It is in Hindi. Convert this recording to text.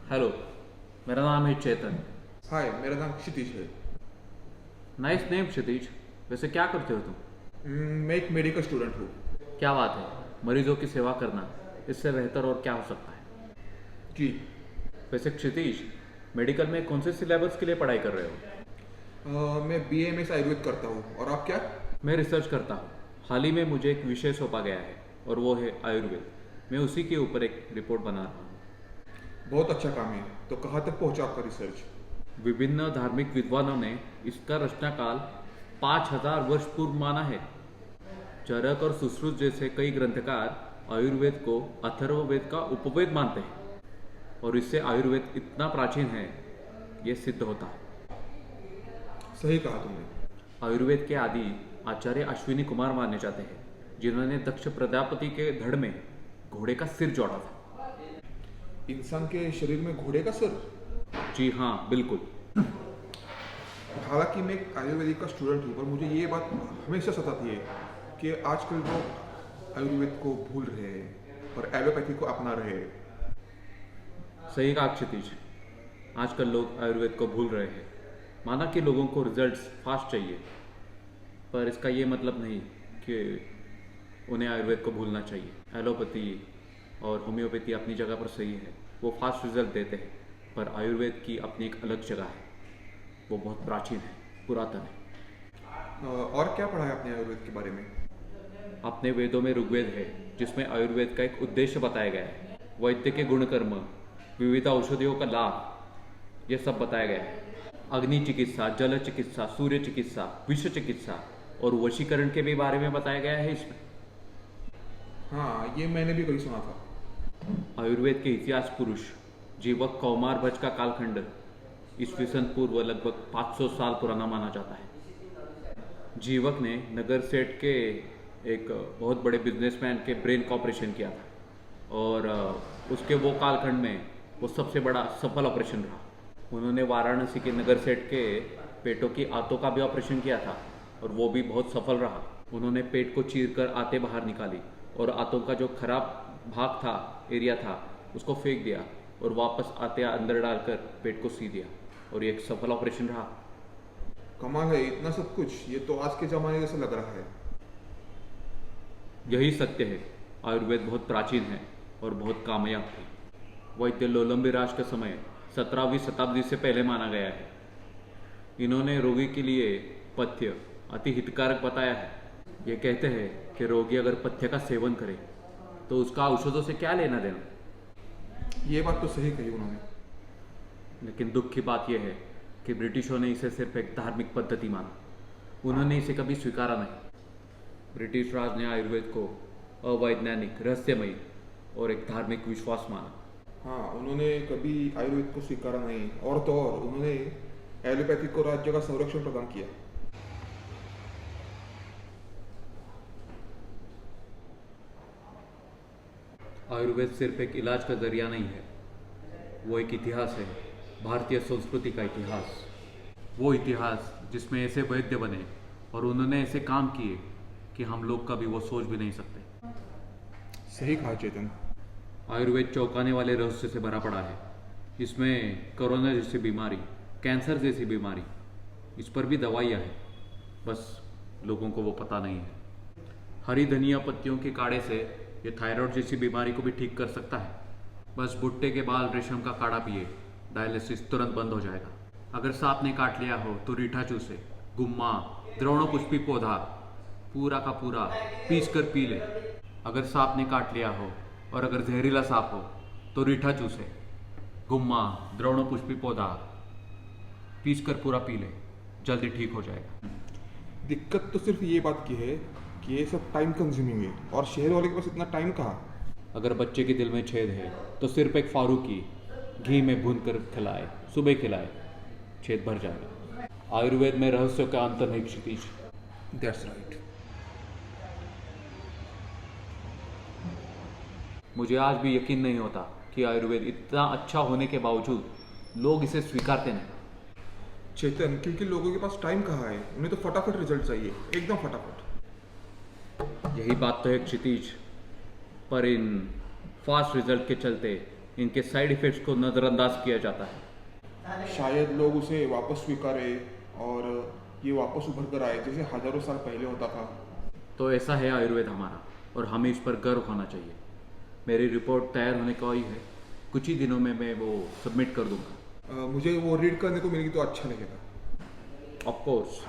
हेलो, मेरा नाम है चेतन। हाय, मेरा नाम क्षितिज है। नाइस नेम क्षितिज। वैसे क्या करते हो तुम? मैं एक मेडिकल स्टूडेंट हूँ। क्या बात है, मरीजों की सेवा करना इससे बेहतर और क्या हो सकता है। जी। वैसे क्षितिज, मेडिकल में कौन से सिलेबस के लिए पढ़ाई कर रहे हो? मैं BAMS आयुर्वेद करता हूँ। और आप क्या? मैं रिसर्च करता हूँ। हाल ही में मुझे एक विषय सौंपा गया है और वो है आयुर्वेद। मैं उसी के ऊपर एक रिपोर्ट बना रहा हूँ। बहुत अच्छा काम है। तो कहाँ तक पहुँचा आपका रिसर्च? विभिन्न धार्मिक विद्वानों ने इसका रचनाकाल 5000 वर्ष पूर्व माना है। चरक और सुश्रुत जैसे कई ग्रंथकार आयुर्वेद को अथर्ववेद का उपवेद मानते हैं और इससे आयुर्वेद इतना प्राचीन है ये सिद्ध होता है। सही कहा तुमने। आयुर्वेद के आदि आचार्य अश्विनी कुमार माने जाते हैं, जिन्होंने दक्ष प्रजापति के धड़ में घोड़े का सिर जोड़ा था। इंसान के शरीर में घोड़े का सिर? जी हाँ, बिल्कुल। हालांकि मैं एक आयुर्वेदिक का स्टूडेंट हूँ, पर मुझे ये बात हमेशा सताती है कि आजकल लोग आयुर्वेद को भूल रहे हैं और एलोपैथी को अपना रहे हैं। सही कहा क्षितिज, आजकल लोग आयुर्वेद को भूल रहे हैं। माना कि लोगों को रिजल्ट्स फास्ट चाहिए, पर इसका ये मतलब नहीं कि उन्हें आयुर्वेद को भूलना चाहिए। एलोपैथी और होम्योपैथी अपनी जगह पर सही है, वो फास्ट रिजल्ट देते हैं, पर आयुर्वेद की अपनी एक अलग जगह है। वो बहुत प्राचीन है, पुरातन है। और क्या पढ़ा है आपने आयुर्वेद के बारे में? अपने वेदों में ऋग्वेद है, जिसमें आयुर्वेद का एक उद्देश्य बताया गया है। वैद्य के गुणकर्म, विविध औषधियों का लाभ, ये सब बताया गया है। अग्नि चिकित्सा, जल चिकित्सा, सूर्य चिकित्सा, विश्व चिकित्सा और वशीकरण के भी बारे में बताया गया है इसमें। हाँ, ये मैंने भी कभी सुना था। आयुर्वेद के इतिहास पुरुष जीवक कौमार भज का कालखंड ईस्वीसन पूर्व लगभग 500 साल पुराना माना जाता है। जीवक ने नगर सेठ के एक बहुत बड़े बिजनेसमैन के ब्रेन का ऑपरेशन किया था और उसके वो कालखंड में वो सबसे बड़ा सफल ऑपरेशन रहा। उन्होंने वाराणसी के नगर सेठ के पेटों की आंतों का भी ऑपरेशन किया था और वो भी बहुत सफल रहा। उन्होंने पेट को चीर कर आंतें बाहर निकाली और आंतों का जो खराब भाग था, एरिया था, उसको फेंक दिया और वापस आंतें अंदर डालकर पेट को सी दिया और ये एक सफल ऑपरेशन रहा। कमाल है, इतना सब कुछ। ये तो आज के ज़माने जैसा लग रहा है। यही सत्य है, आयुर्वेद बहुत प्राचीन है और बहुत कामयाब थी। वैद्य लोलंबिराज का समय 17वीं शताब्दी से पहले माना गया है। इन्होंने रोगी के लिए पथ्य अति हितकारक बताया है। ये कहते हैं कि रोगी अगर पथ्य का सेवन करे तो उसका औषधों से क्या लेना देना। ये बात तो सही कही उन्होंने। लेकिन दुख की बात यह है कि ब्रिटिशों ने इसे सिर्फ एक धार्मिक पद्धति माना, उन्होंने इसे कभी स्वीकारा नहीं। ब्रिटिश राज ने आयुर्वेद को अवैज्ञानिक, रहस्यमयी और एक धार्मिक विश्वास माना। हाँ, उन्होंने कभी आयुर्वेद को स्वीकारा नहीं, और तो और उन्होंने एलोपैथी को राज्य का संरक्षण प्रदान किया। आयुर्वेद सिर्फ एक इलाज का जरिया नहीं है, वो एक इतिहास है, भारतीय संस्कृति का इतिहास। वो इतिहास जिसमें ऐसे वैद्य बने और उन्होंने ऐसे काम किए कि हम लोग कभी वो सोच भी नहीं सकते। सही कहा चेतन। आयुर्वेद चौंकाने वाले रहस्य से भरा पड़ा है। इसमें कोरोना जैसी बीमारी, कैंसर जैसी बीमारी, इस पर भी दवाइयाँ हैं, बस लोगों को वो पता नहीं है। हरी धनिया पत्तियों के काढ़े से ये थायराइड जैसी बीमारी को भी ठीक कर सकता है। बस भुट्टे के बाल रेशम का काढ़ा पिए, डायलिसिस तुरंत बंद हो जाएगा। अगर सांप ने काट लिया हो तो रीठा चूसे, गुम्मा, द्रोणोपुष्पी पौधा पूरा का पूरा पीस कर पी ले। अगर सांप ने काट लिया हो और अगर जहरीला सांप हो तो रीठा चूसे, गुम्मा, द्रोणोपुष्पी पौधा पीस कर पूरा पी ले, जल्दी ठीक हो जाएगा। दिक्कत तो सिर्फ ये बात की है कि ये सब टाइम कंज्यूमिंग है, और शहर वाले के पास इतना टाइम कहाँ। अगर बच्चे के दिल में छेद है तो सिर्फ एक फारूकी घी में भून कर खिलाए, सुबह खिलाए, छेद भर जाएगा। आयुर्वेद में रहस्यों का अंत नहीं क्षितिज। That's right. मुझे आज भी यकीन नहीं होता कि आयुर्वेद इतना अच्छा होने के बावजूद लोग इसे स्वीकारते नहीं। चेतन, क्योंकि लोगों के पास टाइम कहाँ है, उन्हें तो फटाफट रिजल्ट चाहिए, एकदम फटाफट। यही बात तो है क्षितिज, पर इन फास्ट रिजल्ट के चलते इनके साइड इफ़ेक्ट्स को नज़रअंदाज किया जाता है। शायद लोग उसे वापस स्वीकारें और ये वापस उभर कर आए जैसे हजारों साल पहले होता था। तो ऐसा है आयुर्वेद हमारा, और हमें इस पर गर्व होना चाहिए। मेरी रिपोर्ट तैयार होने को ही है, कुछ ही दिनों में मैं वो सबमिट कर दूंगा। मुझे वो रीड करने को मिलेगी तो अच्छा लगेगा। Of course.